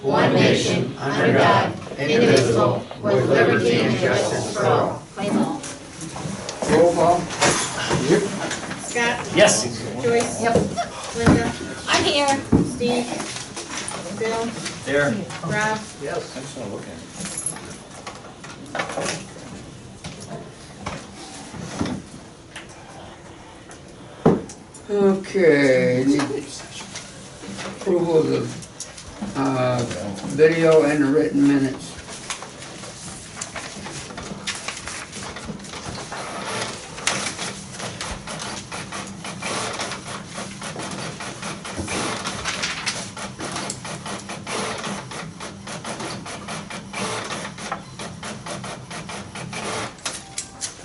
one nation, under God, indivisible, with liberty and justice for all. Roll call. Scott? Yes. Joyce? Yep. Linda? I'm here. Steve? Bill? There. Rob? Yes. I just want to look at it. Okay, the approval of the video and the written minutes.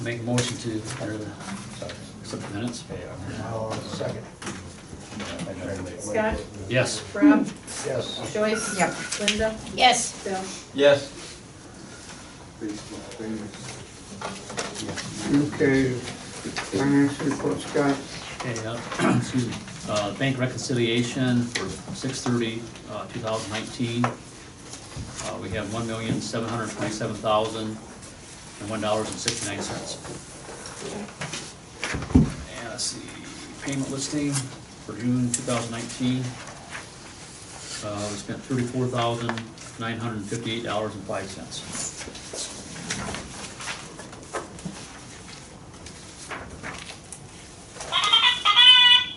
Make a motion to, accept the minutes? I'll second. Scott? Yes. Rob? Yes. Joyce? Yep. Linda? Yes. Bill? Yes. Okay, finance report, Scott. Okay, excuse me, bank reconciliation for 6/30/2019. We have $1,727,001.69. And let's see, payment listing for June 2019. We spent $34,958.05.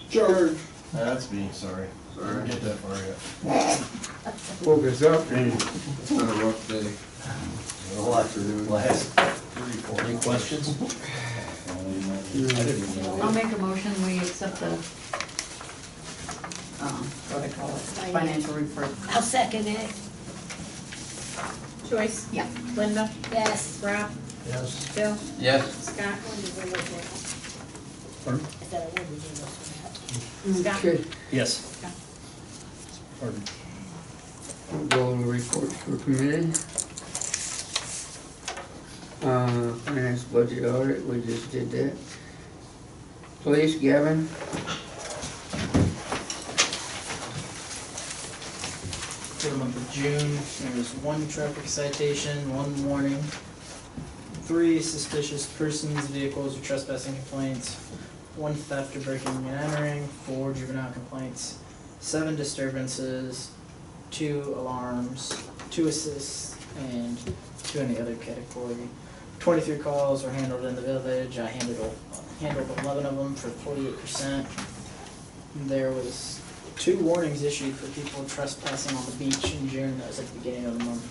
George. That's me, sorry. Didn't get that far yet. Focus up. It's been a rough day. A lot to do. Last 3-4. Any questions? I'll make a motion, we accept the, what do I call it, financial report. I'll second it. Joyce? Yep. Linda? Yes. Rob? Yes. Bill? Yes. Scott? Pardon? Scott? Okay, Yes. Pardon? we'll go to reports for committee. Finance budget audit, we just did that. Police, Gavin. For the month of June, there was 1 traffic citation, 1 warning, 3 suspicious persons, vehicles, or trespassing complaints, 1 theft or breaking and entering, 4 juvenile complaints, 7 disturbances, 2 alarms, 2 assists, and 2 in the other category. 23 calls were handled in the village. I handled 11 of them for 48%. There was 2 warnings issued for people trespassing on the beach in June. That was at the beginning of the month.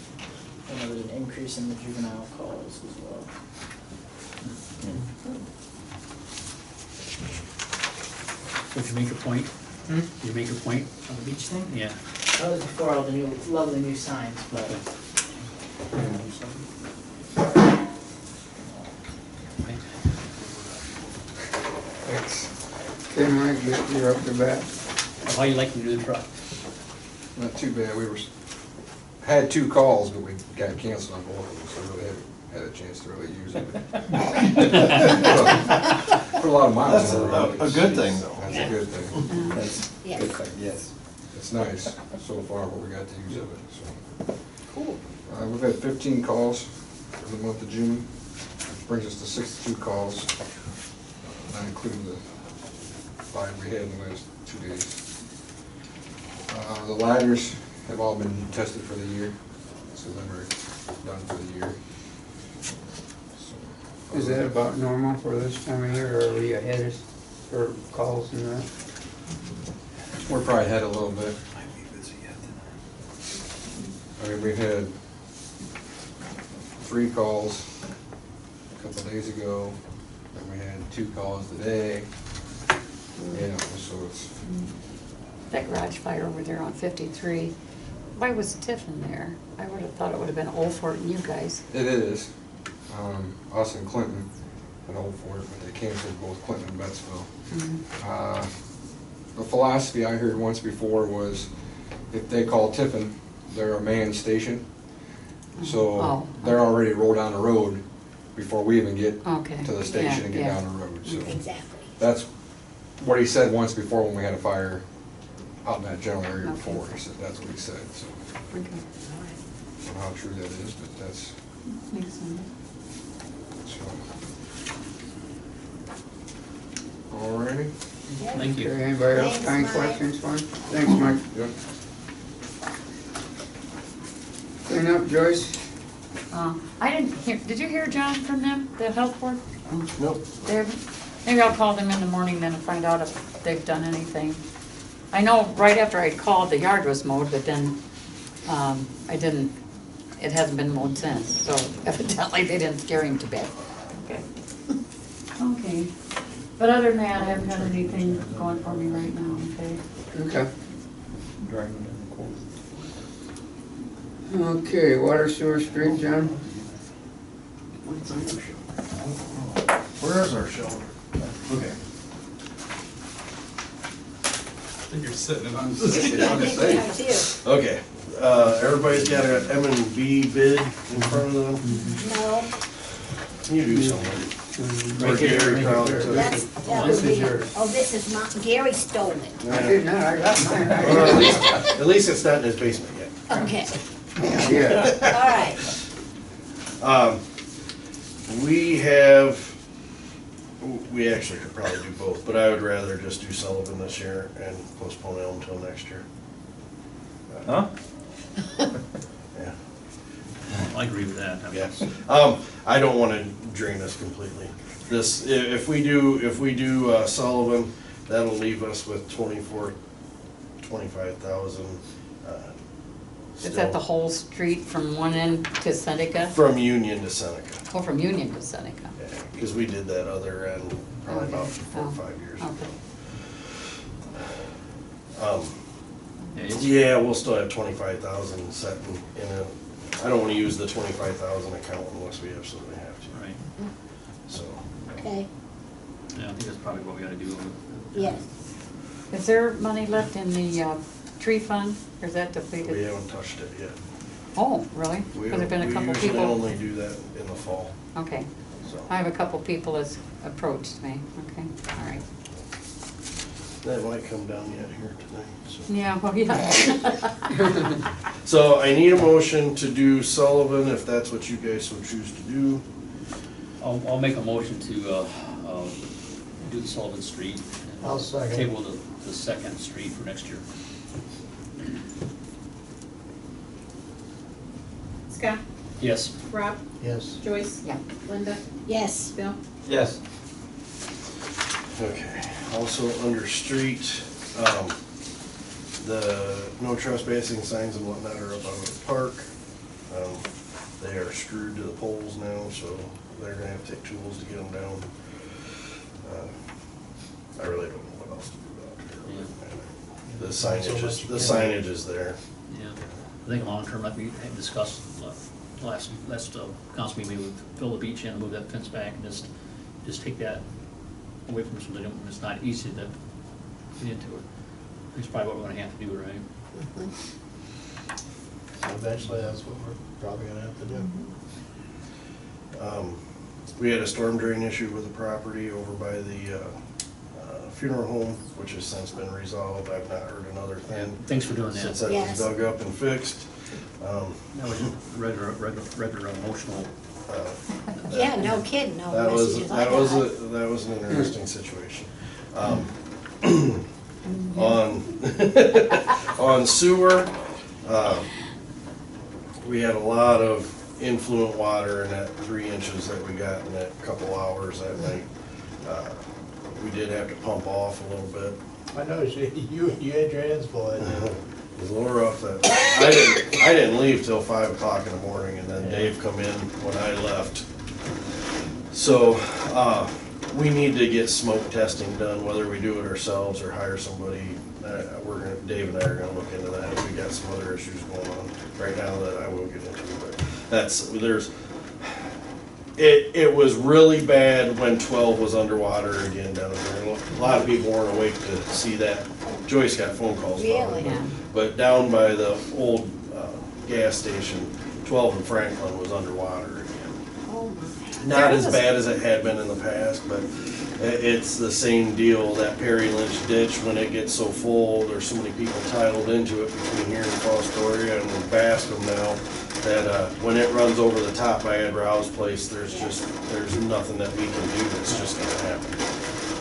And there was an increase in the juvenile calls as well. So did you make your point? Did you make your point? On the beach thing? Yeah. That was before all the new, lovely new signs, but Okay, Mike, you're up to bat. How you like to do the truck? Not too bad, had 2 calls, but we got canceled on both of them, so we really haven't had a chance to really use it. Put a lot of miles That's on the road. a good thing, though. That's a good thing. That's Yes. good thing, yes. It's nice so far what we got to use of it, so. Cool. We've had 15 calls for the month of June, which brings us to 62 calls, not including the 5 we had in the last 2 days. The ladders have all been tested for the year, so then we're done for the year. So, Is that about normal for this time of year, or are we ahead for calls and that? We're probably ahead a little bit. I mean, we've had 3 calls a couple days ago, and we had 2 calls today. You know, so it's, That garage fire over there on 53, why was Tiffin there? I would have thought it would have been Old Fort and you guys. it is, us and Clinton and Old Fort, but they canceled both Clinton and Bettsville. The philosophy I heard once before was if they call Tiffin, they're a manned station. So Oh, they're already rolled down the road before we even get Okay. to the station and get Yeah, down the road. So Exactly. that's what he said once before when we had a fire out in that general area Okay. before, he said, that's what he said, so. Okay. I don't know how true that is, but that's, Makes sense. so. Alrighty, Thank you. Okay, anybody else got any Thanks, Mike. questions for him? Thanks, Mike. yep. Clean up, Joyce? I didn't hear, did you hear, John, from them, the health board? Nope. Maybe I'll call them in the morning then and find out if they've done anything. I know right after I called, the yard was mowed, but then, I didn't, it hasn't been mowed since, so evidently they didn't scare him to death. Okay. Okay, but other than that, I haven't got anything going for me right now, okay? Okay. Driving in the cold. Okay, water, sewer, street, John? Where is our shelter? Okay. I think you're sitting in. I'm safe. Yeah, Okay, everybody's got a M&B bid in front of them. No, You do something. Or Right here, Gary right probably here. took it. that This would is be, yours. oh, this is mine, Gary stole it. I did not, I got mine. Well, at least it's not in his basement yet. Okay, Yeah, all right. We actually could probably do both, but I would rather just do Sullivan this year and postpone Elm until next year. Huh? Yeah. I agree with that. Yes. I don't wanna drain this completely. This, if we do Sullivan, that'll leave us with 25,000. Is that the whole street from one end to Seneca? From Union to Seneca. Oh, from Union to Seneca? Because we did that other end probably about Okay. 4 or 5 years ago. Okay. Yeah, it's- Yeah, we'll still have 25,000 set in a, I don't wanna use the 25,000 account unless we absolutely have to, Right, so. Okay, yeah, I think that's probably what we gotta do. yes. Is there money left in the tree fund, or is that depleted? We haven't touched it yet. Oh, really? We Because there've been a couple usually people. only do that in the fall, Okay, so. I have a couple people that's approached me, okay, all right. That might come down yet here tonight, so. Yeah, well, yeah. So I need a motion to do Sullivan, if that's what you guys would choose to do. I'll make a motion to, do the Sullivan Street. and I'll second. Table the second street for next year. Scott, Yes. Rob, Yes. Joyce, Yeah. Linda. Yes. Bill. Yes. Okay, also under street, the no trespassing signs and whatnot are up out of the park. They are screwed to the poles now, so they're gonna have to take tools to get them down. I really don't know what else to do out there. The signage is there. Yeah, I think long-term, like we had discussed last council meeting, we would fill the beach in, move that fence back, and just take that away from something, it's not easy to get into it. That's probably what we're gonna have to do, right? Eventually, that's what we're probably gonna have to do. We had a storm drain issue with the property over by the funeral home, which has since been resolved. I've not heard another thing. And thanks for doing Since that. that was Yes. dug up and fixed. That was regular emotional. Yeah, no kidding, no That was, messages I that was, got. that was an interesting situation. On, on sewer, we had a lot of influent water in that 3 inches that we got in that couple hours that night. We did have to pump off a little bit. I know, you had your hands full, I think. It was a little rough that, I didn't leave till 5 o'clock in the morning, and then Dave come in when I left. So, we need to get smoke testing done, whether we do it ourselves or hire somebody. Dave and I are gonna look into that, if we got some other issues going on right now that I will get into, but it was really bad when 12 was underwater again down there. A lot of people weren't awake to see that. Joyce got phone calls about it. Really? Yeah. But down by the old gas station, 12 in Franklin was underwater again. Oh, my. Not as bad as it had been in the past, but It's the same deal, that Perry Lynch ditch, when it gets so full, there's so many people tiled into it between here and Fostoria and Bascom now, that, when it runs over the top by Ed Rowe's place, there's nothing that we can do, it's just gonna happen.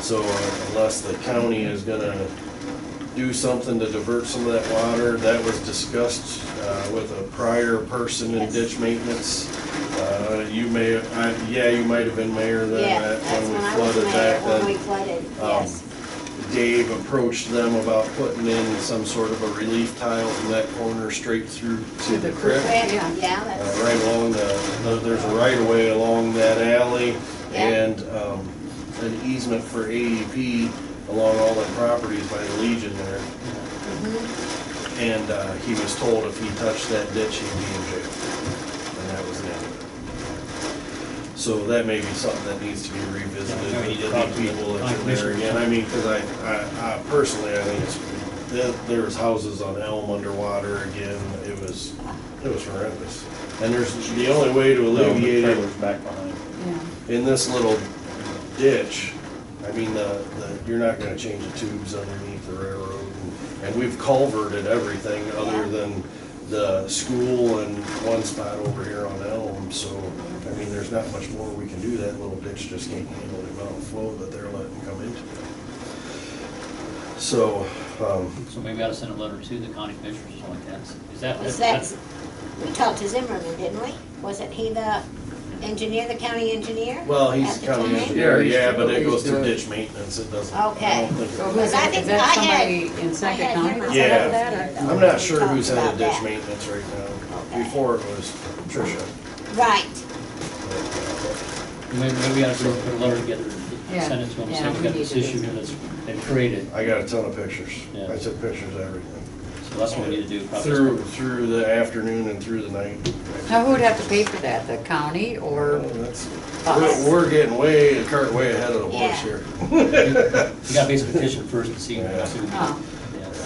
So unless the county is gonna do something to divert some of that water, that was discussed, with a prior person in Yes. ditch maintenance. You may, you might have been mayor then, Yeah, that that's when we when I was flooded mayor, back then. when we flooded, yes. Dave approached them about putting in some sort of a relief tile from that corner straight through to the creek. Correct, Yeah. yeah, that's, Right along there's a right of way along that alley Yeah. and, an easement for AEP along all the properties by the Legion there. And, he was told if he touched that ditch, he'd be in jail. And that was the end of it. So that may be something that needs to be revisited Yeah, we with need to the talk to people the that's in there again. I mean, cause I personally, I think there was houses on Elm underwater again. It was horrendous. And there's, the only way to alleviate it back behind. Yeah. in this little ditch, I mean, you're not gonna change the tubes underneath the railroad. And we've culverted everything other than the school and one spot over here on Elm, so, I mean, there's not much more we can do. That little ditch just can't handle the amount of flow that they're letting come into it. So, So maybe I ought to send a letter to the county commissioners or something like that. is that, we talked to Zimmerman, didn't we? Wasn't he the engineer, the county engineer? well, he's At the county time? engineer, Yeah, yeah, but it he's goes through doing- ditch maintenance, it doesn't. Okay. I don't think So it- who's Because I that, think is that I had- somebody in I Sackett had County him that's as Yeah. head a of that, or? engineer, though. I'm not We sure talked who's head of about ditch that. maintenance right now. Okay. Before it was Tricia. Right, Maybe we ought to put a letter together, Yeah. send it to them, Yeah, say we we got need this to do issue here that. that's been created. I got a ton of pictures. Yeah. I took pictures of everything. So that's what we need to do. probably. Through the afternoon and through the night. Now, who would have to pay for that, the county or Well, that's- us? We're getting a cart way ahead of the horse Yeah. here. You got to basically petition first and see. Yeah. see- Oh.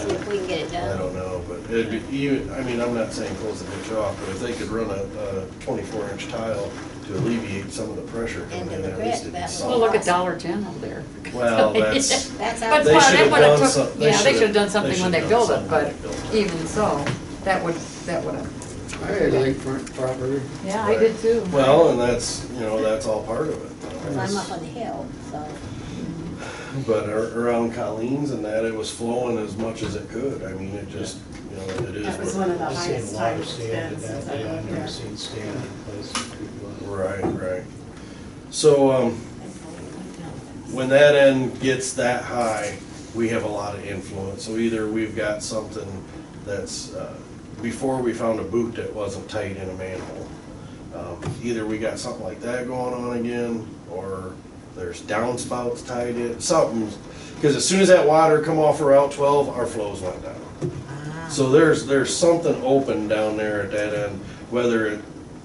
see if we can get it I done. don't know, but it'd be even, I mean, I'm not saying close the ditch off, but if they could run a 24-inch tile to alleviate some of the pressure coming Into in, the at grid, least it'd be that would- solid. Well, look at Dollar General there. Well, that's, That's But our, They well, should've they would've done took- some- they yeah, they should've- should've done they something when should've they done built it, something but when they built it. even so, that would've, I had lakefront property. yeah, I did too. well, and that's, that's all part of it. because I'm up on the hill, so, But around Colleen's and that, it was flowing as much as it could. I mean, it just, it is. That was what one of the it I've seen highest a lot time of sand in expenses that, I've yeah, I've ever never seen sand in places people. Right. So, when that end gets that high, we have a lot of influence. So either we've got something that's, before we found a boot that wasn't tight in a manhole. Either we got something like that going on again, or there's downspouts tied in, something. Because as soon as that water come off of Route 12, our flows went down. So there's something open down there at that end, whether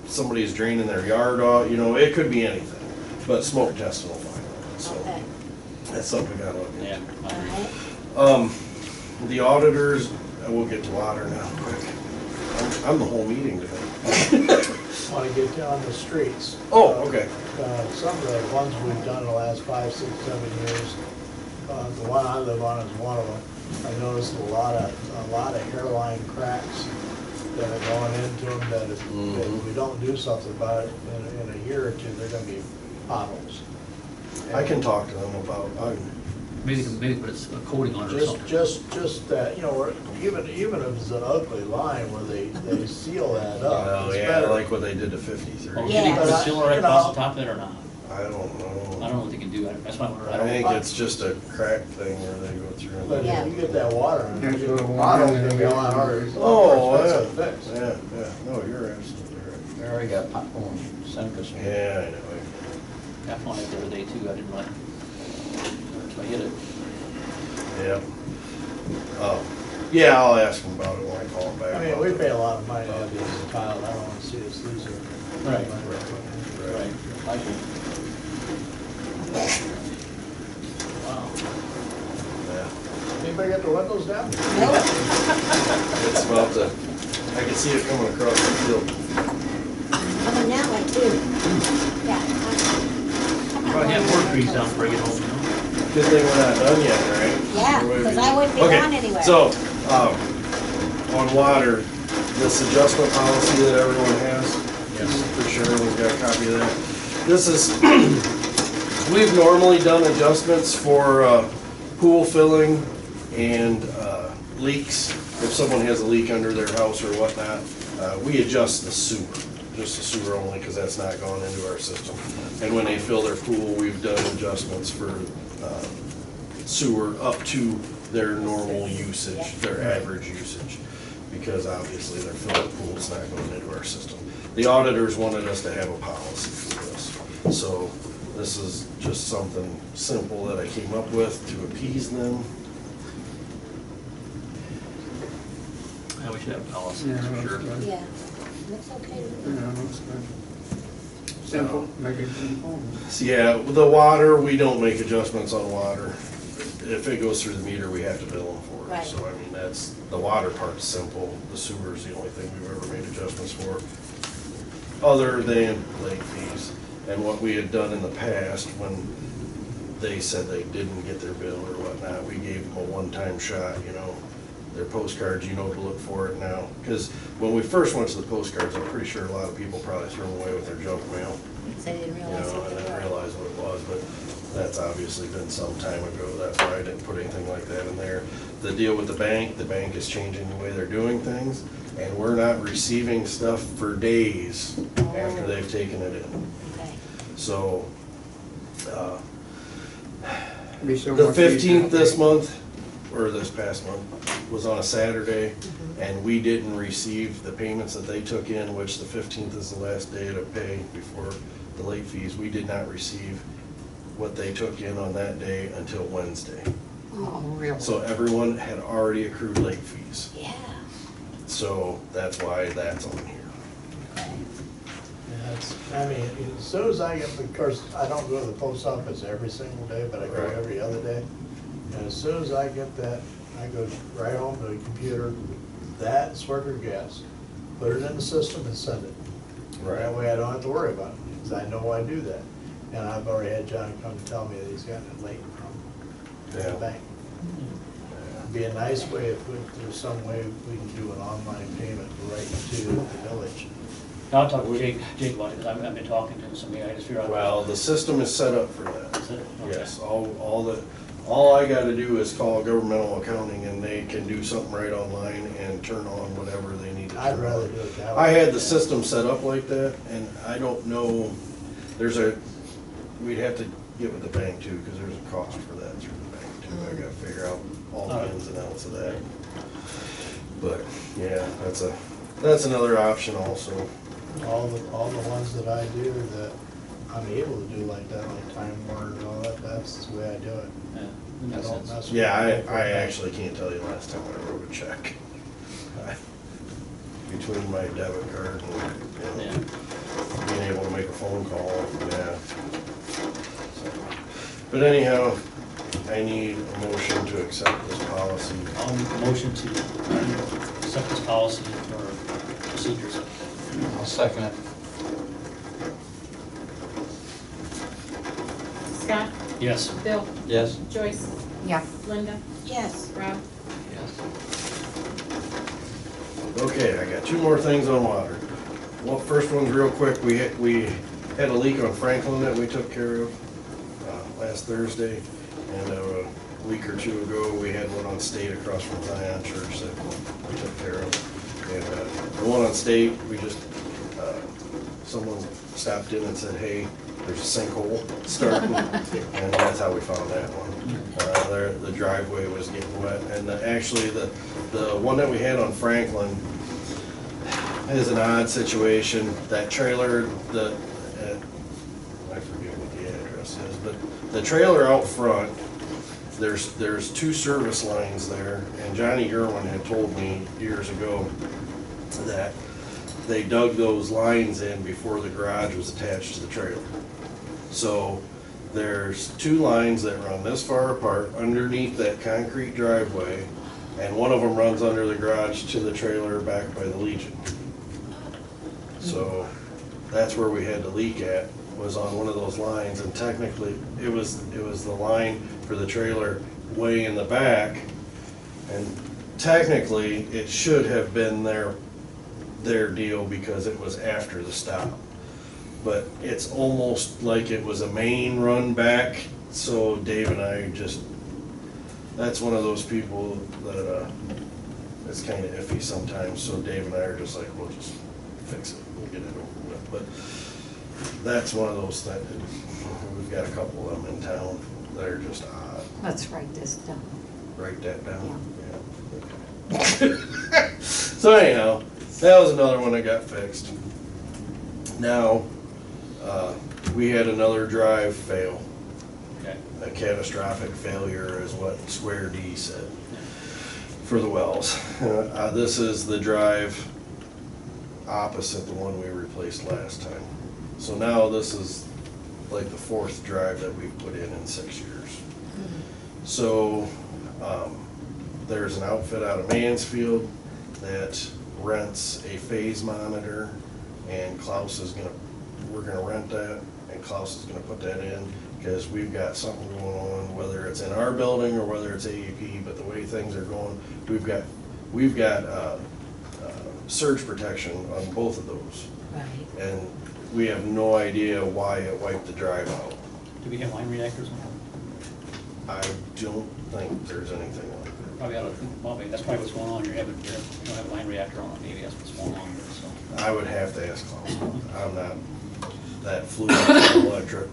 somebody's draining their yard off, it could be anything. But smoke testing will find out, so okay, that's something we gotta look Yeah. at. alright. The auditors, we'll get to water now quick. I'm the whole meeting today. Want to get on the streets. Oh, okay. Some of the ones we've done in the last 5, 6, 7 years, the one I live on is one of them. I noticed a lot of hairline cracks that are going into them that if we don't do something about it, in a year or two, they're gonna be potholes. I can talk to them about, Maybe put a coating on it or something. Just that, where even if it's an ugly line where they seal that up. oh it's yeah, better. like what they did to 53. Oh, Yeah. can they put a sealer right You across know. the top of it or not? I don't I know. don't know what they can do. That's why I I think don't. it's just a crack thing where they go through. and- But Yeah. if you get that water, There's a little potholes water gonna be a lot harder. in Oh, more yeah. expensive to fix. Yeah. No, you're absolutely right. They already got potholes in Seneca Street. Yeah, I know. I found it the other day too. I didn't like. So I hit it. Yeah. Yeah, I'll ask them about it when I call them back. I mean, we pay a lot of money to have these tiled, I don't wanna see us lose our. Right. Right. I agree. Yeah. Anybody got the windows down? It's about to, I can see it coming across the field. Coming that way too. Yeah. Probably have more trees down before I get home, Good thing we're not done yet, right? Yeah, Or would 'cause we- I wouldn't be Okay, going anywhere. So, on water, this adjustment policy that everyone has, Yes. for sure, we've got a copy of that. This is, we've normally done adjustments for pool filling and leaks. If someone has a leak under their house or whatnot, we adjust the sewer, just the sewer only, because that's not gone into our system. And when they fill their pool, we've done adjustments for sewer up to their normal usage, their average usage, because obviously their filled pool's not going into our system. The auditors wanted us to have a policy for this, so this is just something simple that I came up with to appease them. Yeah, we should have a policy, Yeah, for sure. looks good. Yeah, looks okay. Yeah, looks good. Simple, make it simple. So, yeah, with the water, we don't make adjustments on water. If it goes through the meter, we have to bill them for it. Right. So, I mean, that's, the water part's simple, the sewer's the only thing we've ever made adjustments for, other than late fees. And what we had done in the past, when they said they didn't get their bill or whatnot, we gave them a one-time shot, you know, their postcards, you know to look for it now. Because when we first went to the postcards, I'm pretty sure a lot of people probably threw them away with their junk mail. So they didn't You realize know, what and they didn't were. realize what it was, but that's obviously been some time ago, that's why I didn't put anything like that in there. The deal with the bank is changing the way they're doing things, and we're not receiving stuff for days after they've taken it in. Okay. So, Be so the much easier. 15th this month, or this past month, was on a Saturday, and we didn't receive the payments that they took in, which the 15th is the last day to pay before the late fees. We did not receive what they took in on that day until Wednesday. Oh, really? So everyone had already accrued late fees. Yeah. So that's why that's on here. Okay. Yeah, it's, I mean, as soon as I get, of course, I don't go to the post office every single day, but I go Right. every other day. And as soon as I get that, I go right home to the computer, that Swerter gas, put it in the system and send it. That way I don't have to worry about it, because I know I do that. And I've already had John come tell me that he's gotten it late from Yeah. the bank. It'd be a nice way if there's some way we can do an online payment right to the village. I'll talk to Jake about it, because I've been talking to him, so maybe I just figure out. Well, the system is set up for that. Is it? Okay. Yes, all I gotta do is call governmental accounting and they can do something right online and turn on whatever they need to turn on. I'd rather do it that way. I had the system set up like that, and I don't know, we'd have to get with the bank too, because there's a cost for that through the bank too. I gotta figure out all the ins and outs of that. But, yeah, that's another option also. All the ones that I do that I'm able to do like that, like Time Warner and all that, that's the way I do it. Yeah, that I makes don't sense. mess with. Yeah, it. I actually can't tell you last time I wrote a check. Between my debit card and Yeah. being able to make a phone call, yeah. So, but anyhow, I need a motion to accept this policy. I'll make a motion to accept this policy for procedures. I'll second it. Scott, Yes. Bill, Yes. Joyce, Yeah. Linda, Yes. Rob. Okay, I got two more things on water. Well, first one's real quick. We had a leak on Franklin that we took care of last Thursday. And a week or two ago, we had one on State across from Zion Church that we took care of. And the one on State, we just, someone stopped in and said, hey, there's a sinkhole starting. And that's how we found that one. The driveway was getting wet. And actually, the one that we had on Franklin is an odd situation. That trailer, I forget what the address is, but the trailer out front, there's two service lines there, and Johnny Gerwin had told me years ago that they dug those lines in before the garage was attached to the trailer. So there's two lines that run this far apart underneath that concrete driveway, and one of them runs under the garage to the trailer back by the Legion. So that's where we had the leak at was on one of those lines, and technically, it was the line for the trailer way in the back, and technically, it should have been their deal because it was after the stop. But it's almost like it was a main run back, so Dave and I just, that's one of those people that, it's kinda iffy sometimes, so Dave and I are just like, we'll just fix it, we'll get it over with. But that's one of those that, we've got a couple of them in town that are just odd. Let's write this down. Write that down? Yeah. Okay. So anyhow, that was another one that got fixed. Now, we had another drive fail. Okay. A catastrophic failure is what Square D said for the wells. This is the drive opposite the one we replaced last time. So now this is like the fourth drive that we've put in 6 years. So there's an outfit out of Mansfield that rents a phase monitor, and we're gonna rent that, and Klaus is gonna put that in, because we've got something going on, whether it's in our building or whether it's AEP, but the way things are going, we've got surge protection on both of those. Right. And we have no idea why it wiped the drive out. Do we have line reactors on them? I don't think there's anything like that. Probably ought to think about it. That's probably what's going on. You don't have a line reactor on it. Maybe that's what's going on there, so. I would have to ask Klaus. I'm not that fluid in electric.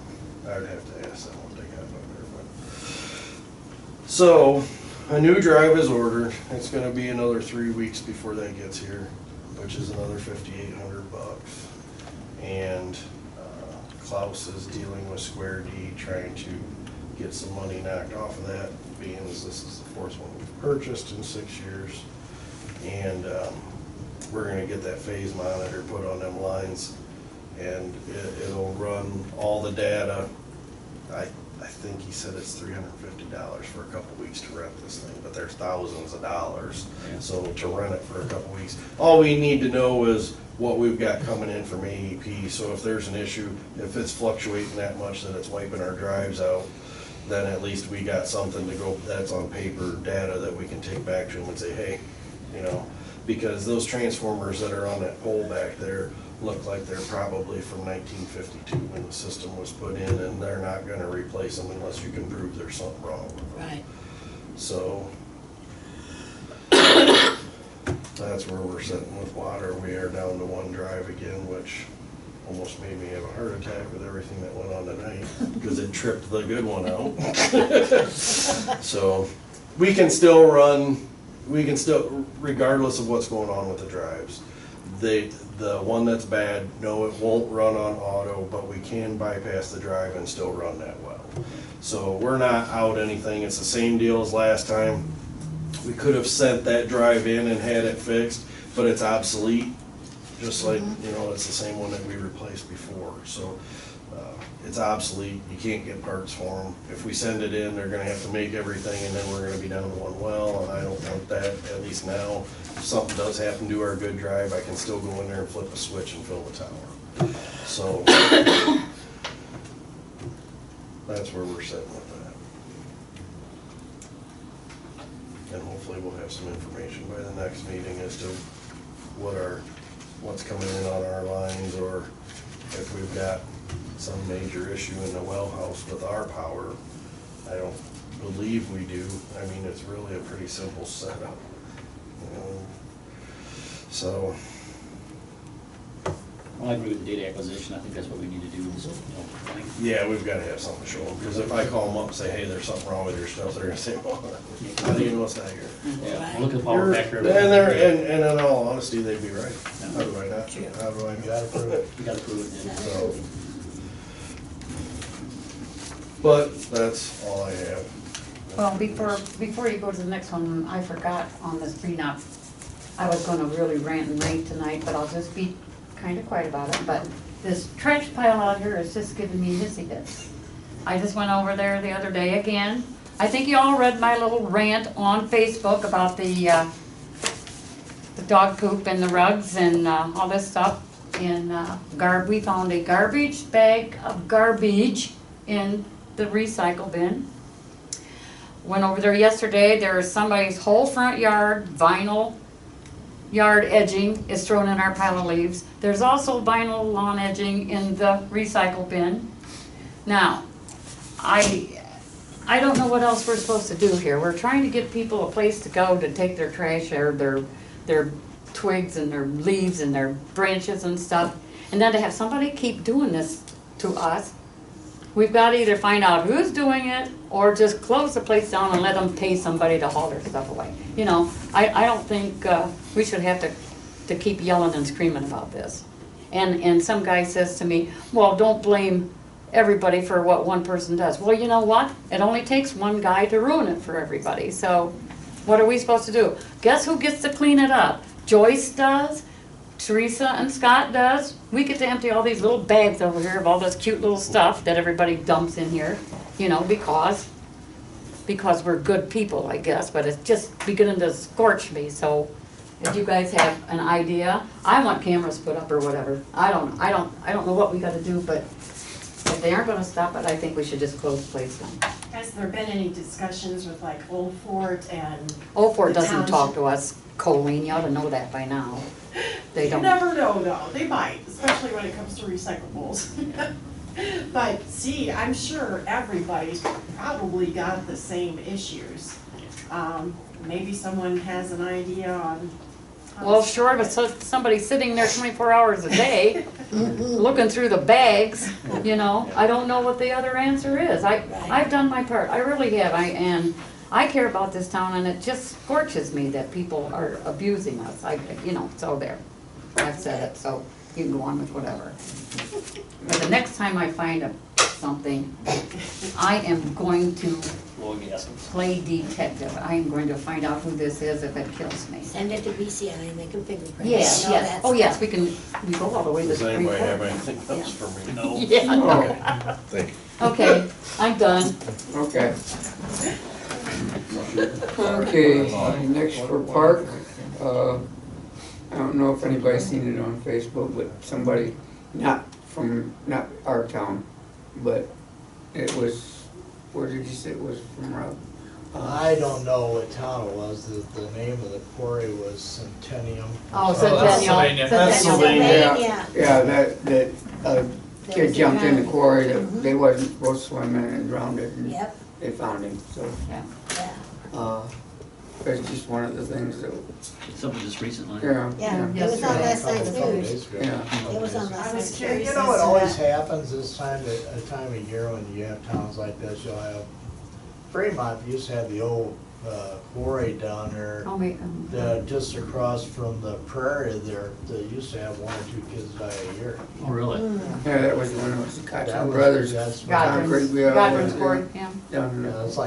I would have to ask them what they got up there. But so, a new drive is ordered. It's gonna be another 3 weeks before that gets here, which is another $5,800. And Klaus is dealing with Square D, trying to get some money knocked off of that, being as this is the fourth one we've purchased in 6 years. And we're gonna get that phase monitor put on them lines, and it'll run all the data. I think he said it's $350 for a couple weeks to rent this thing, but there's thousands of dollars. Yeah. So to rent it for a couple weeks, all we need to know is what we've got coming in from AEP. So if there's an issue, if it's fluctuating that much that it's wiping our drives out, then at least we got something to go, that's on paper data that we can take back to them and say, hey, you know, because those transformers that are on that pole back there look like they're probably from 1952 when the system was put in, and they're not gonna replace them unless you can prove there's something wrong with them. Right. So, that's where we're sitting with water. We are down to one drive again, which almost made me have a heart attack with everything that went on tonight, because it tripped the good one out. So, we can still run, regardless of what's going on with the drives. The one that's bad, no, it won't run on auto, but we can bypass the drive and still run that well. So we're not out anything. It's the same deal as last time. We could have sent that drive in and had it fixed, but it's obsolete. Just like, you know, it's the same one that we replaced before. So it's obsolete. You can't get parts for them. If we send it in, they're gonna have to make everything, and then we're gonna be down to one well, and I don't want that, at least now. If something does happen to our good drive, I can still go in there and flip a switch and fill the tower. So that's where we're sitting with that. And hopefully we'll have some information by the next meeting as to what's coming in on our lines, or if we've got some major issue in the well house with our power. I don't believe we do. I mean, it's really a pretty simple setup. So. Well, I agree with the data acquisition. I think that's what we need to do. So, I think Yeah, we've gotta have something to show them, because if I call them up and say, hey, there's something wrong with your stuff, they're gonna say, well, how do you know it's not here? yeah, we'll look at the power factor. And in all honesty, they'd be right. How do I not? How do I? You gotta prove it. We gotta prove it. Yeah. So. But that's all I have. Well, before you go to the next one, I forgot on this prenup. I was gonna really rant and rave tonight, but I'll just be kinda quiet about it. But this trash pile out here is just giving me hissy fits. I just went over there the other day again. I think you all read my little rant on Facebook about the dog poop and the rugs and all this stuff. in, we found a garbage bag of garbage in the recycle bin. Went over there yesterday, there is somebody's whole front yard, vinyl yard edging is thrown in our pile of leaves. There's also vinyl lawn edging in the recycle bin. Now, I don't know what else we're supposed to do here. We're trying to give people a place to go to take their trash or their twigs and their leaves and their branches and stuff. And then to have somebody keep doing this to us, we've got to either find out who's doing it or just close the place down and let them pay somebody to haul their stuff away. You know, I don't think we should have to keep yelling and screaming about this. And some guy says to me, well, don't blame everybody for what one person does. Well, you know what? It only takes one guy to ruin it for everybody. So what are we supposed to do? Guess who gets to clean it up? Joyce does. Teresa and Scott does. We get to empty all these little bags over here of all this cute little stuff that everybody dumps in here, you know, because we're good people, I guess, but it's just beginning to scorch me. So if you guys have an idea, I want cameras put up or whatever. I don't know what we gotta do, but if they aren't gonna stop it, I think we should just close the place down. Has there been any discussions with like Old Fort and? Old Fort the doesn't talk township? to us, Colleen, you ought to know that by now. They You don't. never know though, they might, especially when it comes to recyclables. But see, I'm sure everybody's probably got the same issues. Maybe someone has an idea on. how to Well, short of somebody sitting there 24 hours a day, looking through the bags, you know, I don't know what the other answer is. I've done my part, I really have, and I care about this town, and it just scorches me that people are abusing us, you know, so there. I've said it, so you can go on with whatever. But the next time I find something, I am going to Well, yes. play detective. I am going to find out who this is if it kills me. Send it to BCI and they can fingerprint it. Yes, I know yes, that's- oh yes, we go all the way to the Does Supreme anybody have Court. anything else for me? No. Yeah, Thank you. okay, I'm done. Okay. Okay, next for park, I don't know if anybody's seen it on Facebook, but somebody, not our town, but it was, where did you say it was from, Rob? I don't know what town it was, the name of the quarry was Centennium. Oh, that's Centennial. Sylvania. That's Centennial. Yeah. Yeah, that kid jumped in the quarry that they wasn't supposed to swim in and drowned it, and Yep, they found him, so, yeah, it's just one of the things that, Something just recently. yeah. yeah, it was on last night's Couple news. days ago. Yeah. It was on last I was night's news. curious. You know, it always happens this time of year when you have towns like this, you'll have, Fremont used to have the old quarry down there, Oh, wait, just across from the prairie there, they used to have 1 or 2 kids die a year. Oh, really? Yeah, that was when it was the That Cotton was- Brothers. that's when- Godwin's, Concrete, yeah, Godwin's yeah. Court, yeah. Down Yeah, there. it's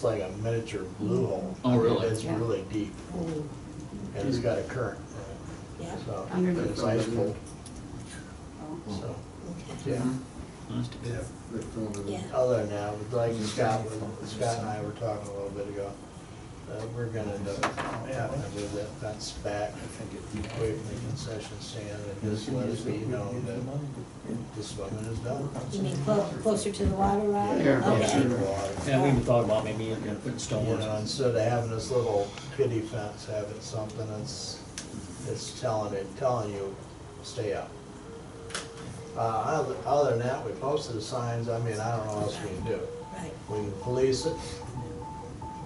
like a miniature blue hole. Oh, really? It's Yeah. really deep, Mm, and it's got a current, Yeah, so, Underneath. and it's ice cold, so, okay, yeah. Nice to be- yeah. Other than that, like Scott and I were talking a little bit ago, we're gonna end up, move that fence back, away from the concession stand, and just let it be known that the swimming is done. You mean closer to the water, Rob? Yeah. Okay. Yeah, we even thought about maybe putting You stonework. know, instead of having this little kiddie fence, having something it's telling you, stay up. Other than that, we posted the signs, I mean, I don't know what else we can do. Right, We can police it.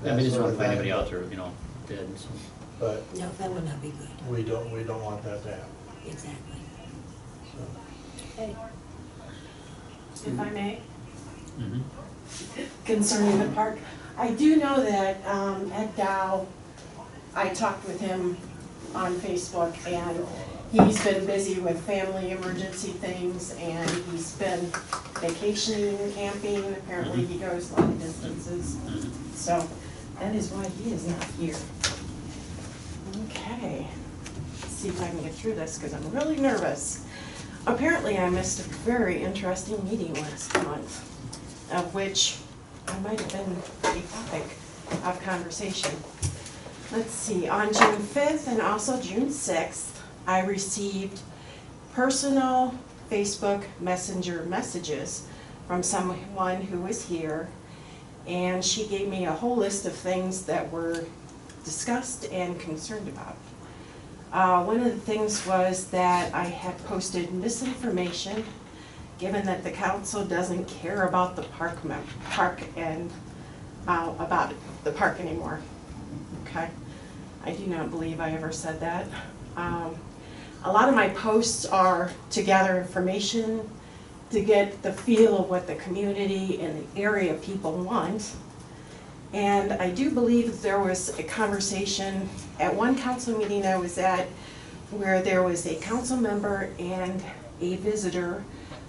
I mean, just that want sort to of find anybody thing, out there, you know, dead, so. But no, that would not be good, we don't want that to happen, exactly. so. Okay, If I may, Mhm. concerning the park, I do know that Ed Dow, I talked with him on Facebook, and he's been busy with family emergency things, and he's been vacationing, camping, apparently he goes long distances. So that is why he is not here. Okay, let's see if I can get through this, because I'm really nervous. Apparently I missed a very interesting meeting last month, of which I might have been a topic of conversation. Let's see, on June 5th and also June 6th, I received personal Facebook Messenger messages from someone who was here, and she gave me a whole list of things that were discussed and concerned about. One of the things was that I had posted misinformation, given that the council doesn't care about the park and about the park anymore. Okay, I do not believe I ever said that. A lot of my posts are to gather information, to get the feel of what the community and the area people want. And I do believe that there was a conversation at one council meeting I was at where there was a council member and a visitor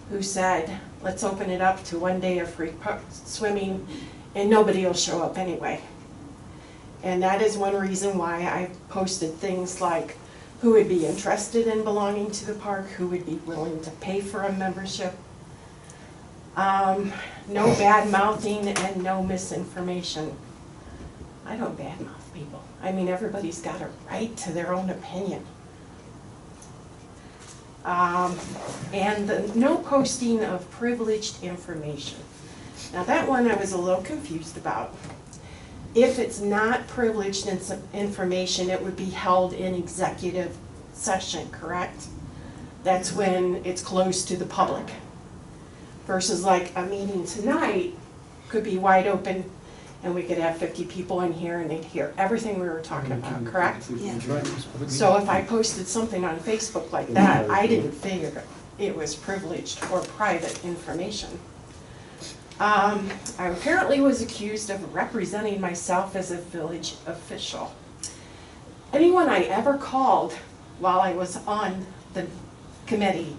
who said, let's open it up to 1 day of free swimming and nobody will show up anyway. And that is one reason why I posted things like who would be interested in belonging to the park, who would be willing to pay for a membership. No bad mouthing and no misinformation. I don't badmouth people. I mean, everybody's got a right to their own opinion. And the no posting of privileged information. Now that one I was a little confused about. If it's not privileged information, it would be held in executive session, correct? That's when it's closed to the public. Versus like a meeting tonight could be wide open and we could have 50 people in here and they'd hear everything we were talking about, correct? Yeah. So if I posted something on Facebook like that, I didn't figure it was privileged or private information. I apparently was accused of representing myself as a village official. Anyone I ever called while I was on the committee,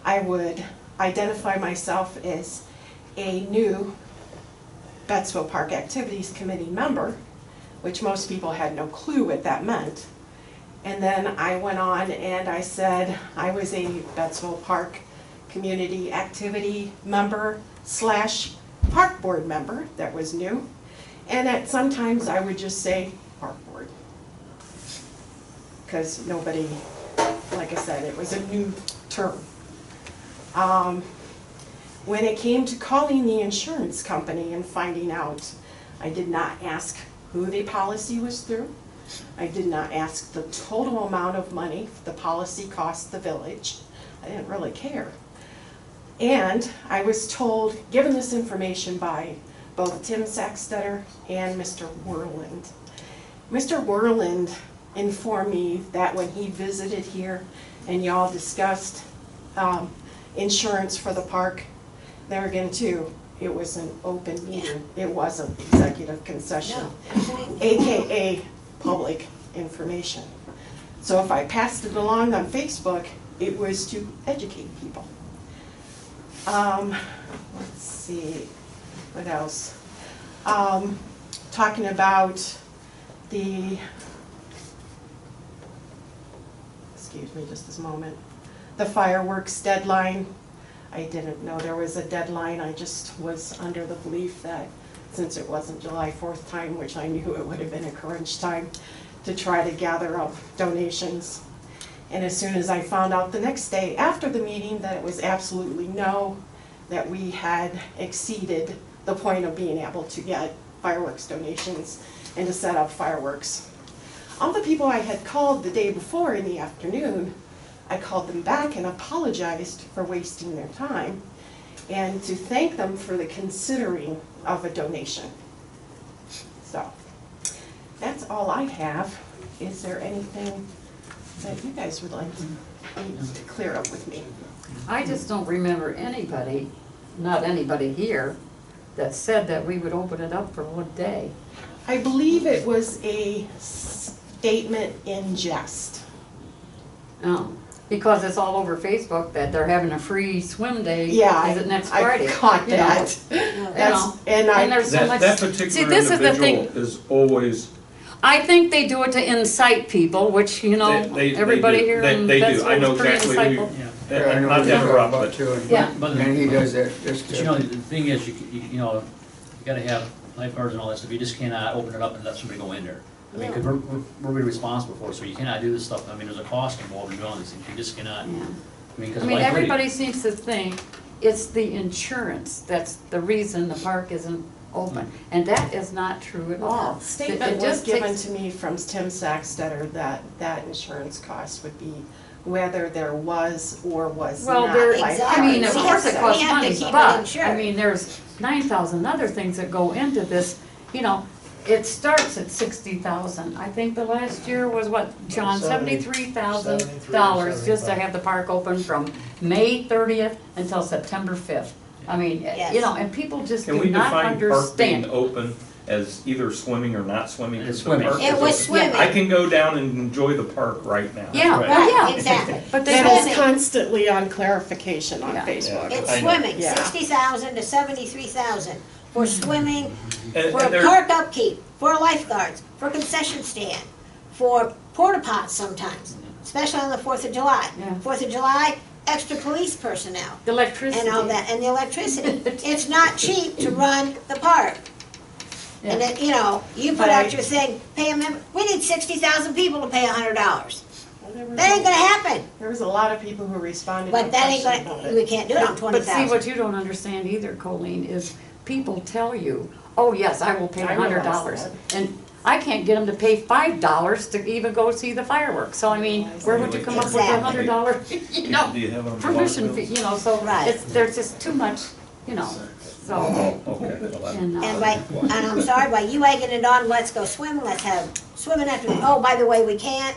I would identify myself as a new Bettsville Park Activities Committee member, which most people had no clue what that meant. And then I went on and I said I was a Bettsville Park Community Activity member / Park Board member that was new. And at sometimes I would just say Park Board. Because nobody, like I said, it was a new term. When it came to calling the insurance company and finding out, I did not ask who the policy was through. I did not ask the total amount of money the policy cost the village. I didn't really care. And I was told, given this information by both Tim Saxtetter and Mr. Werland. Mr. Werland informed me that when he visited here and y'all discussed insurance for the park, there again too, it was an open meeting. It wasn't executive concession, No. AKA public information. So if I passed it along on Facebook, it was to educate people. Let's see, what else? Talking about the, excuse me just a moment, the fireworks deadline. I didn't know there was a deadline. I just was under the belief that since it wasn't July 4th time, which I knew it would have been a crunch time, to try to gather up donations. And as soon as I found out the next day after the meeting that it was absolutely no, that we had exceeded the point of being able to get fireworks donations and to set up fireworks. All the people I had called the day before in the afternoon, I called them back and apologized for wasting their time and to thank them for the considering of a donation. So, that's all I have. Is there anything that you guys would like to clear up with me? I just don't remember anybody, not anybody here, that said that we would open it up for 1 day. I believe it was a statement in jest. Oh, because it's all over Facebook that they're having a free swim day. Yeah, Is it next I Friday? caught You know, that. That's, and And there's so much. That See, particular this is the thing. individual is always. I think they do it to incite people, which, you know, They everybody do. here They- in they do. I know Betsville is pretty exactly who insightful. Yeah. I know Not what to you're interrupt, talking but about too, and- Yeah. And he does that just But you know, to, the thing is, you know, you gotta have lifeguards and all that stuff, you just cannot open it up and let somebody go in there. I mean, 'cause we're responsible for it, so you cannot do this stuff, I mean, there's a cost involved in doing these things, you just cannot. Yeah. 'cause I mean, liability- everybody seems to think it's the insurance that's the reason the park isn't open, and that is not true at all. Statement It was just given takes- to me from Tim Saxtetter that that insurance cost would be whether there was or was Well, not. there, Exactly. I mean, of We course have it to- costs we have to money, keep it but, insured. I mean, there's 9,000 other things that go into this, you know. It starts at 60,000. I think the last year was what, John, $73,000 just to 73, have the park open from May 30th until September 5th. I mean, Yes. you know, and people just Can do we not define park being understand. open as either swimming or not swimming? It's The swimming. park It is was open. swimming. I can go down and enjoy the park right now. Yeah, Right. well, yeah. Exactly. But they That don't, is constantly on clarification on Yeah. Facebook. It's I know. swimming, Yeah. 60,000 to 73,000 for swimming, And for there- park upkeep, for lifeguards, for concession stand, for porta pots sometimes, especially on the 4th of July. Yeah. 4th of July, extra police personnel the electricity. and all that, and the electricity. It's not cheap to run the park. And Yeah. then, you know, you put But out I- your thing, pay a member, we need 60,000 people to pay $100. There was That ain't a- gonna happen, There was a lot of people who responded. but and that ain't questioned gonna, about it. we can't do it on But 20,000. see, what you don't understand either, Colleen, is people tell you, oh, yes, I will pay I realize $100. that. And I can't get them to pay $5 to even go see the fireworks. So I mean, where would you come up with Exactly. $100, you know, Do you have it on the permission water fee, bills? you know, so Right. it's, there's just too much, you know, so. Okay, well, that- And, And I'm sorry, by you egging it on, let's go swimming, let's have swimming after, oh, by the way, we can't.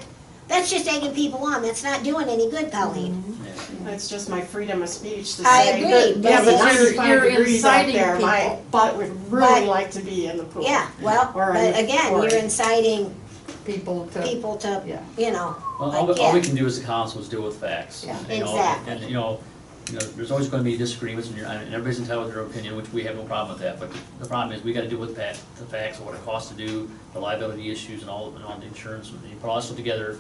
That's just egging people on, that's not doing any good, Colleen. It's just my freedom of speech to I say. agree, that but it's you're- 95 you're degrees out inciting there, My people. butt would really But- like to be in the pool. Yeah, well, Or but in the again, forest. you're inciting people to, people to, yeah. you know, Well, like, all we yeah. can do as a council is deal with facts. Yeah. you know, Exactly. And, you know, there's always gonna be disagreements, and everybody's entitled to their opinion, which we have no problem with that, but the problem is, we gotta deal with the facts of what it costs to do, the liability issues and all the insurance, and you put all this stuff together,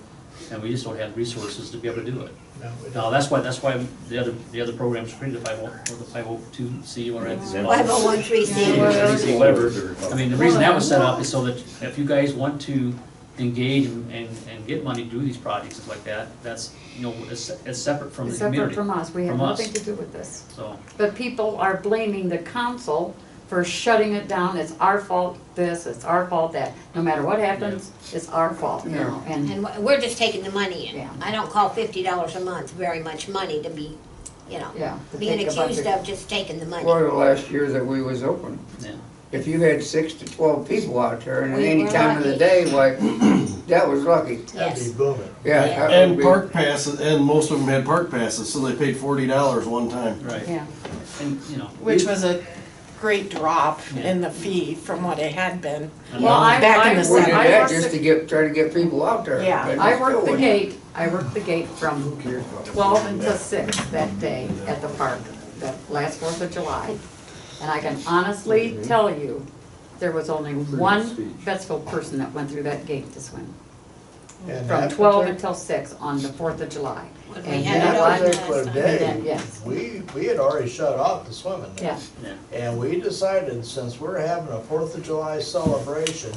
and we just don't have resources to be able to do it. No, we Now, don't. that's why the other programs created the 502C, or it's. 5013C. Whatever. I mean, the reason that was set up is so that if you guys want to engage and get money to do these projects and like that, that's, you know, it's separate from the Separate community. from us, we have From us. nothing to do with this. So, But people are blaming the council for shutting it down. It's our fault this, it's our fault that. No matter what happens, it's our fault, you know, and, And we're just taking the money in. Yeah. I don't call $50 a month very much money to be, you know, yeah. to being take a bunch accused of just taking the money. For the last year that we was open. yeah. If you had 6 to 12 people out there and at We any were time of the lucky. day, why, that was lucky. That'd Yes. be booming. Yeah. Yeah. that would And be- park passes, and most of them had park passes, so they paid $40 one time. Right. Yeah, And, you know. Which was a great drop Yeah. in the fee from what it had been. well, I, Back in I, the We did I that worked just the- to try to get people out there. Yeah. but I it worked still the wouldn't. gate from 12 until 6 that day at the park, that last 4th of July. And I can honestly tell you, there was only one Betsville person that went through that gate to swim. And From that 12 partic- until 6 on the 4th of July. When we And had you it know that what? open last particular time. day, then, yes. we had already shut off the swimming there. Yeah, And we decided, since we're having a 4th of July celebration,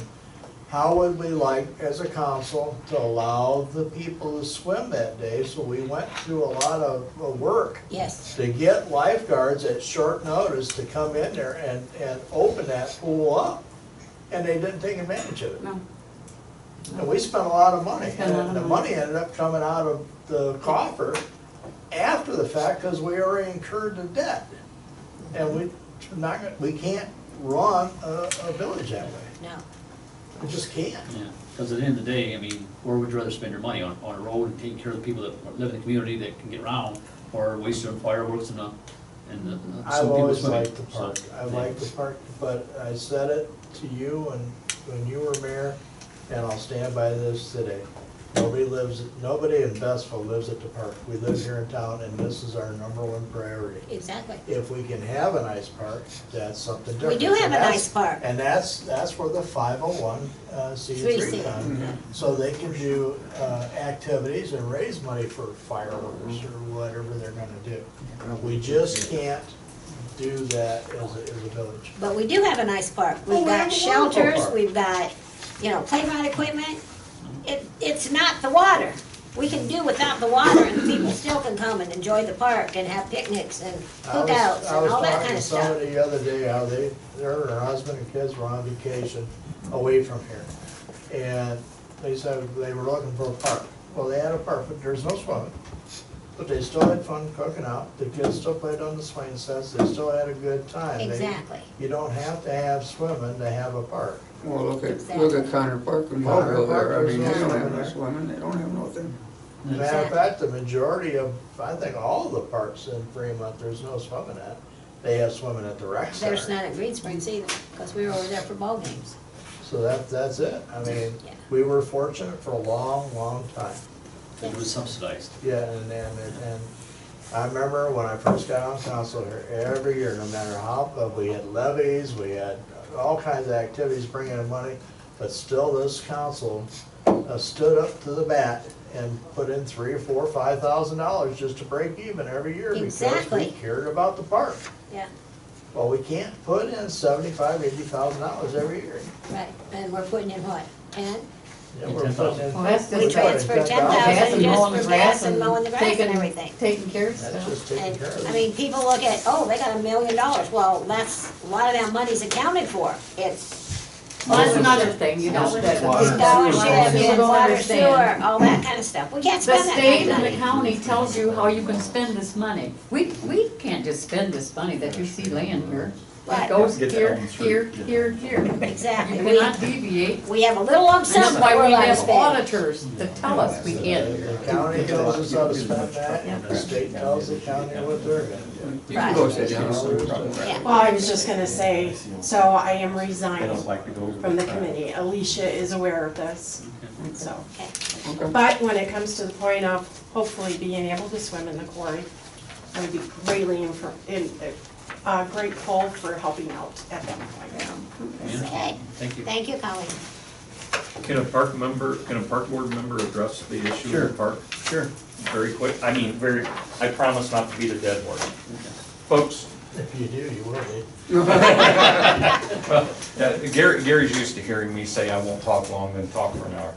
how would we like, as a council, to allow the people to swim that day? So we went through a lot of work Yes, to get lifeguards at short notice to come in there and open that pool up. And they didn't take advantage of it. no, And we spent a lot of money, Spent a lot of and the money. money ended up coming out of the coffer after the fact, because we already incurred the debt. And we can't run a village that way. no. We just can't. Yeah, because at the end of the day, I mean, where would you rather spend your money, on a road and taking care of the people that live in the community that can get around, or wasting on fireworks and I've some people always swimming? liked the park. So, I yeah. like the park, but I said it to you when you were mayor, and I'll stand by this today. Nobody in Betsville lives at the park. We live here in town, and this is our #1 priority. Exactly. If we can have a nice park, that's something We different. do have And a that's- nice park. And that's where the 501c3 3C. comes. So they can do activities and raise money for fireworks or whatever they're gonna do. We just can't do that as a village. But we do have a nice park. Oh, We've we have got a wonderful shelters, park. we've got, playground equipment. It's not the water. we can do without the water and people still can come and enjoy the park and have picnics and cookouts and all that kind of I was talking to stuff. somebody the other day, how her husband and kids were on vacation away from here. And they said they were looking for a park. Well, they had a park, but there's no swimming. But they still had fun cooking out. The kids still played on the swing sets. They still had a good time. Exactly. You don't have to have swimming to have a park. Well, look at Connor Park in Connor Mobile there, I Park, mean, they there's no don't have swimming no there. swimming, they don't have nothing. Matter of fact, the majority of, I think all of the parks in Fremont, there's no swimming at. They have swimming at the rec center. There's none at Green Springs either, because we were over there for ball games. So that's it. I mean, Yeah. we were fortunate for a long, long time. It was subsidized. Yeah, and I remember when I first got on council here, every year, no matter how, we had levies, we had all kinds of activities bringing in money, but still this council stood up to the bat and put in $3,000 or $4,000 or $5,000 just to break even every year because we Exactly. cared about the park. Yeah, Well, we can't put in $75,000, $80,000 every year. right, and we're putting in what, 10? Yeah, we're putting in. Well, that's We just transferred gas 10,000 and just mowing for the gas and and mowing the grass and taking- everything. Taking care of That's stuff. just taking And, care of it. I mean, people look at, oh, they got $1 million. Well, that's, a lot of that money's accounted for. It's Well, that's another thing, you know, that. scholarship, People it's don't water, understand. sewer, all that kind of stuff. We can't The spend that state kind of and the money. county tells you how you can spend this money. We can't just spend this money that you see laying here. Right. It goes Get that here, on straight. here, here, here. You Exactly. cannot deviate. We have a little lump And sum that's that why we're we allowed to have spend. auditors to tell us we can't. The county tells us how to spend that, and the state tells the county what they're gonna do. You can go sit down. Yeah. Well, I was just gonna say, so I am I resigning don't like to go. from the committee. Alicia is aware of this, so. Okay. But when it comes to the point of hopefully being able to swim in the quarry, I would be greatly grateful for helping out at that point. Okay, Thank you. thank you, Colleen. Can a park board member address the issue Sure. of the park? Sure. Very quick, I mean, I promise not to beat a dead horse. Folks, If you do, you will be. well, Gary's used to hearing me say I won't talk long, then talk for an hour.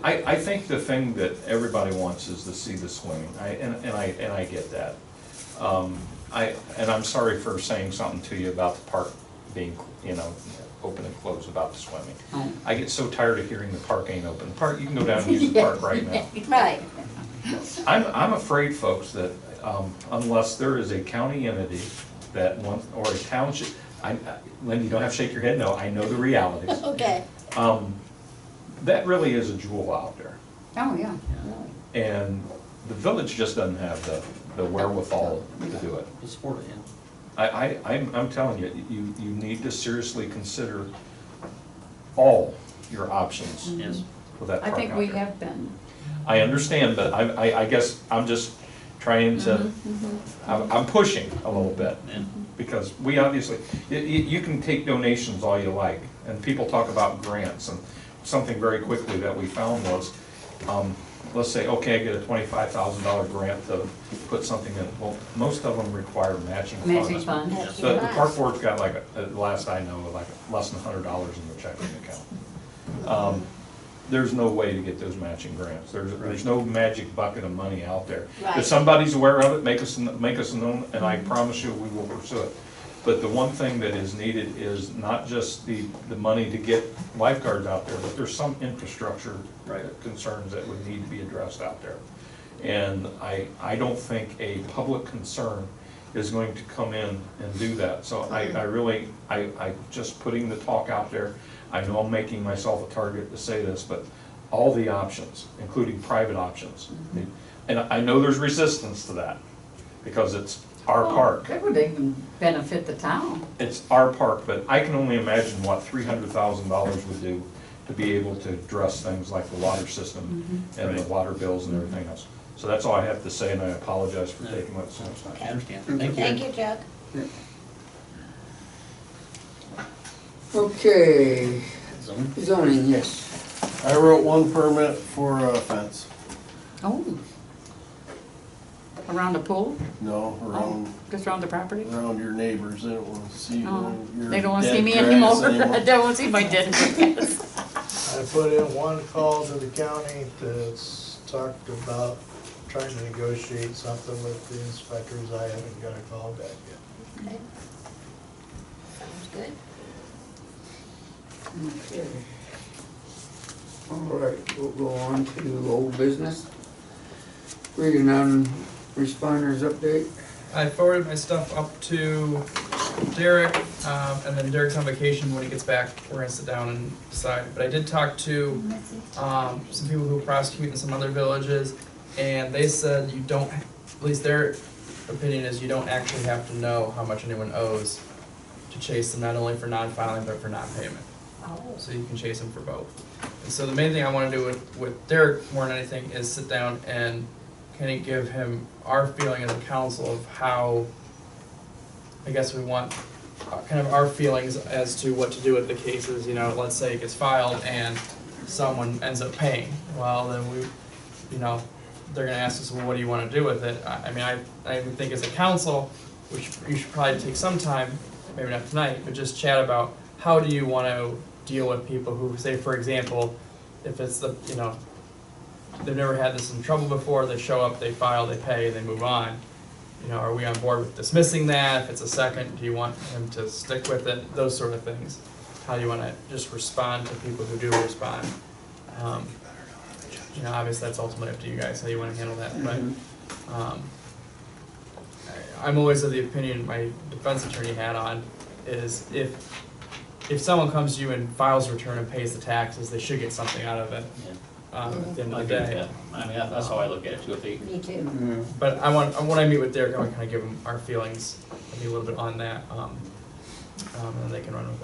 I think the thing that everybody wants is to see the swimming, and I get that. I'm sorry for saying something to you about the park being, open and closed about the swimming. Oh. I get so tired of hearing the park ain't open. The park, you can go down and use the park right now. Right, I'm afraid, folks, that unless there is a county entity that wants, or a township, Linda, you don't have to shake your head, no, I know the realities. okay. That really is a jewel out there. Oh, yeah, really. And the village just doesn't have the wherewithal to do it. To support it, yeah. I'm telling you, you need to seriously consider all your options Yes. for that I park think out we there. have been. I understand, but I guess I'm just trying to, I'm pushing a little bit. And Because we obviously, you can take donations all you like, and people talk about grants, and something very quickly that we found was, let's say, okay, I get a $25,000 grant to put something in, well, most of them require matching funds. Matching fund. That's The right. park board's got like, last I know, like less than $100 in their checking account. There's no way to get those matching grants. There's no magic bucket of money out there. Right. If somebody's aware of it, make us known, and I promise you, we will pursue it. But the one thing that is needed is not just the money to get lifeguards out there, but there's some infrastructure concerns that would need to be addressed out there. And I don't think a public concern is going to come in and do that. So I just putting the talk out there. I know I'm making myself a target to say this, but all the options, including private options. And I know there's resistance to that, because it's our Well, park. It would even benefit the town. It's our park, but I can only imagine what $300,000 would do to be able to address things like the water system and the water bills and everything else. So that's all I have to say, and I apologize for taking up so much time. I understand. Thank you. Thank you, Chuck. Okay, Zone. zoning, yes. I wrote one permit for a fence. Oh. Around the pool? No, around, Just around the property? around your neighbors. They don't wanna see Oh, your They don't wanna see dead me grass anymore. They don't wanna see my dead grass. I put in one call to the county that's talked about trying to negotiate something with the inspectors. I haven't got a call back yet. Okay. Sounds good. Okay. All right, we'll go on to old business. Reading on responders update. I forwarded my stuff up to Derek, and then Derek's on vacation. When he gets back, we're gonna sit down and decide. But I did talk to some people who prosecute in some other villages, and they said you don't, at least their opinion is you don't actually have to know how much anyone owes to chase them, not only for non-filing, but for non-payment. So you can chase them for both. And so the main thing I wanna do with Derek more than anything is sit down and kind of give him our feeling as a council of how, I guess we want, kind of our feelings as to what to do with the cases. You know, let's say it gets filed and someone ends up paying. Well, then we, you know, they're gonna ask us, well, what do you wanna do with it? I mean, I would think as a council, you should probably take some time, maybe not tonight, but just chat about how do you wanna deal with people who, say, for example, if it's the, you know, they've never had this in trouble before, they show up, they file, they pay, they move on. You know, are we on board with dismissing that? If it's a second, do you want him to stick with it? Those sort of things. How do you want to just respond to people who do respond? You know, obviously that's ultimately up to you guys how you want to handle that. But I'm always of the opinion my defense attorney had on is if someone comes to you and files a return and pays the taxes, they should get something out of it. At the end of the day. I mean, that's how I look at it too. If they, Me too. Yeah. But when I meet with Derek, I want to kind of give him our feelings, maybe a little bit on that, and they can run with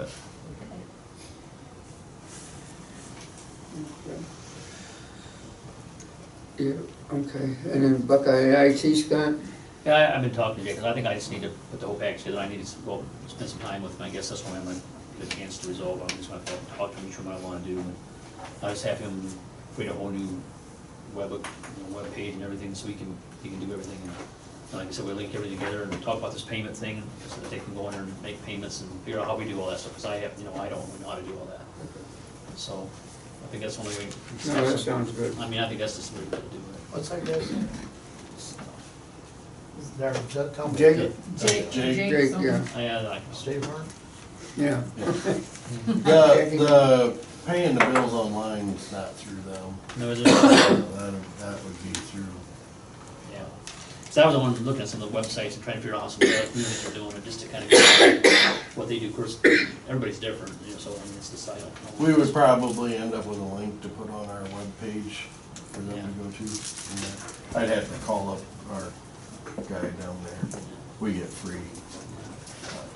it. Yeah, okay. And then Buckeye IT, Scott? yeah, I've been talking to Jay, because I think I just need to put the whole package together. I need to go spend some time with him. I guess that's when I'm going to get a chance to resolve. I'm just going to talk to him, sure what I want to do. And I just have him create a whole new web page and everything, so he can do everything. And like I said, we link everything together and talk about this payment thing, so that they can go in there and make payments and figure out how we do all that stuff. Because I have, I don't know how to do all that. So I think that's one of the ways. No, that sounds good. I mean, I think that's just the way to do it. What's that guy's name? There, tell me. Jake? Jake, yeah. I like Steve Horn? Yeah. The paying the bills online is not through them. No, is it? That would be through. Yeah. So I was the one looking at some of the websites and trying to figure out how some of the other communities are doing it, just to kind of get what they do. Of course, everybody's different, so I mean, it's just, I don't know. We would probably end up with a link to put on our webpage for them to go to. And I'd have to call up our guy down there. We get free.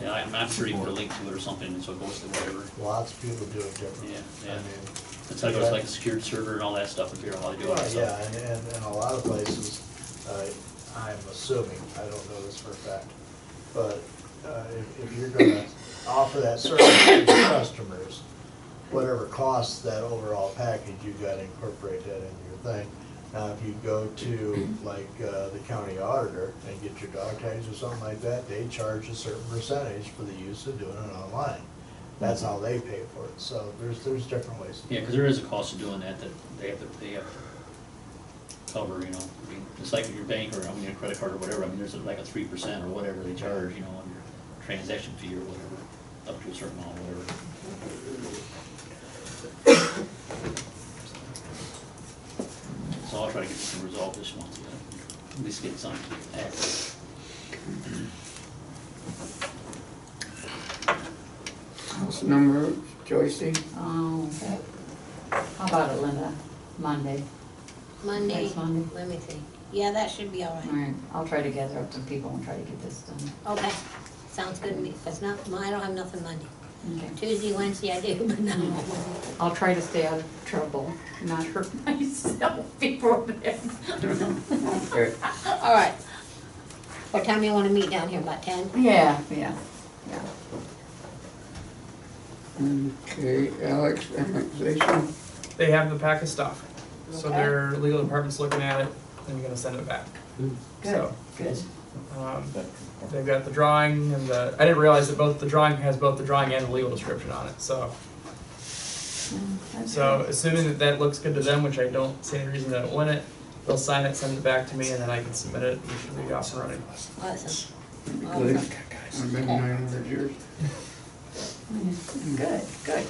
Yeah, I'm sure you put a link to it or something, and so it goes to whatever. Lots of people do it differently. Yeah. I mean, That's how it goes, like a secured server and all that stuff, and figure out how to do all that well, stuff. yeah, and a lot of places, I'm assuming, I don't know this for a fact, but if you're gonna offer that service to your customers, whatever costs that overall package, you gotta incorporate that into your thing. Now, if you go to like the county auditor and get your dog tags or something like that, they charge a certain percentage for the use of doing it online. That's how they pay for it, so there's different ways. Yeah, because there is a cost of doing that they have to cover, I mean, it's like your bank or, your credit card or whatever, there's like a 3% or whatever they charge, on your transaction fee or whatever, up to a certain amount, whatever. So I'll try to get this thing resolved this month, at least get something active. House number, Joycey? Oh, how about it, Linda? Monday. Monday, Next Monday. let me see. Yeah, that should be all All right. right, I'll try to gather up some people and try to get this done. Okay, sounds good to me. If it's not, I don't have nothing Monday. Okay. Tuesday, Wednesday I do, but no. I'll try to stay out of trouble, not hurt myself before then. Okay. All right. What time do you want to meet down here, about 10? Yeah. Okay, Alex, annexation. They have the pack of stuff, so Okay. their legal department's looking at it, and you're gonna send it back. Good, So, good. they've got the drawing and I didn't realize that the drawing has both the drawing and the legal description on it, so. So assuming that that looks good to them, which I don't see any reason to win it, they'll sign it, send it back to me, and then I can submit it, we should be off and running. Awesome. Good. Maybe 900 years. Good, good.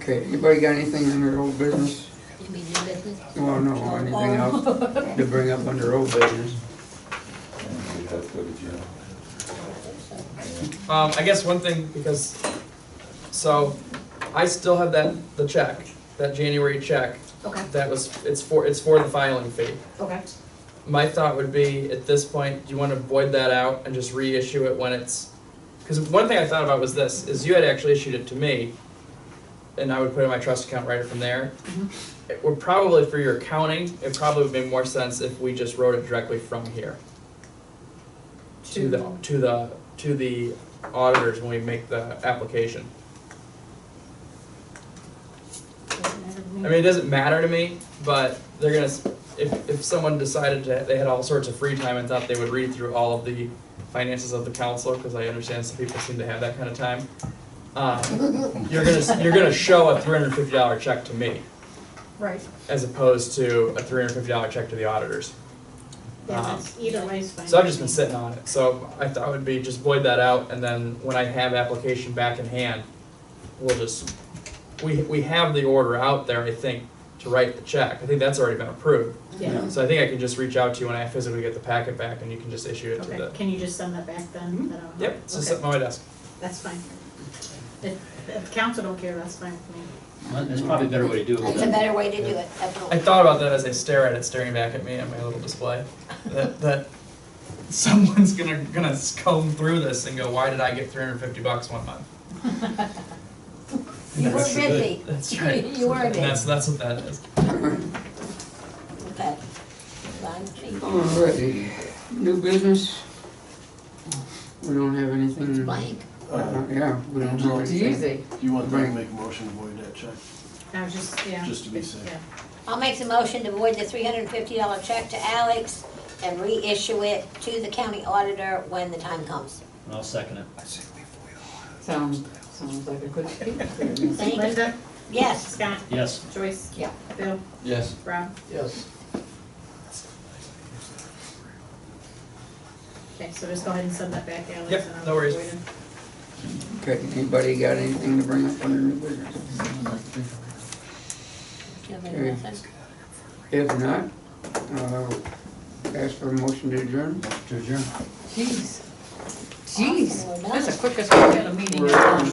Okay, anybody got anything under old business? You mean new business? Well, no, anything else to bring up under old business? I guess one thing, because, so, I still have the check, that January check, Okay, that was, it's for the filing fee. okay. My thought would be, at this point, do you wanna void that out and just reissue it when it's, cause one thing I thought about was this, is you had actually issued it to me, and I would put it in my trust account right from there. It would probably, for your accounting, it probably would make more sense if we just wrote it directly from here. To the auditors when we make the application. I mean, it doesn't matter to me, but they're gonna, if someone decided they had all sorts of free time and thought they would read through all of the finances of the council, because I understand some people seem to have that kind of time, you're gonna show a $350 check to me, Right. as opposed to a $350 check to the auditors. Yeah, that's, either way is fine. So I've just been sitting on it, so I thought it would be just void that out, and then when I have application back in hand, we'll just, we have the order out there, I think, to write the check. I think that's already been approved. Yeah. So I think I can just reach out to you when I physically get the packet back, and you can just issue it to Okay, the. can you just send that back then? Then I'll- Yep, it's just okay. sitting on my desk. That's fine. If the council don't care, that's fine with me. Well, that's probably a better way to do it. That's a better way to do it, I definitely. thought about that as I stare at it, staring back at me on my little display. That someone's gonna comb through this and go, why did I get $350 one month? You were busy. That's right. You were And busy. that's what that is. Okay. Fine, see. Alrighty, new business? We don't have anything. It's blank. Yeah, we don't have It's anything. easy. Do you want them to make a motion to void that check? I was just, yeah. Just to be safe. Yeah. I'll make the motion to void the $350 check to Alex and reissue it to the county auditor when the time comes. I'll second it. Sounds like a good deal. Thank you. Linda, Yes. Scott, Yes. Joyce. Yeah. Bill, Yes. Rob. Yes. Okay, so just go ahead and send that back, Alex. Yep, and I'll no worries. void it. Okay, anybody got anything to bring up under new business? Nobody wants it? If not, ask for a motion to adjourn. Jeez. Jeez, We're done. that's the quickest we've had a meeting in a long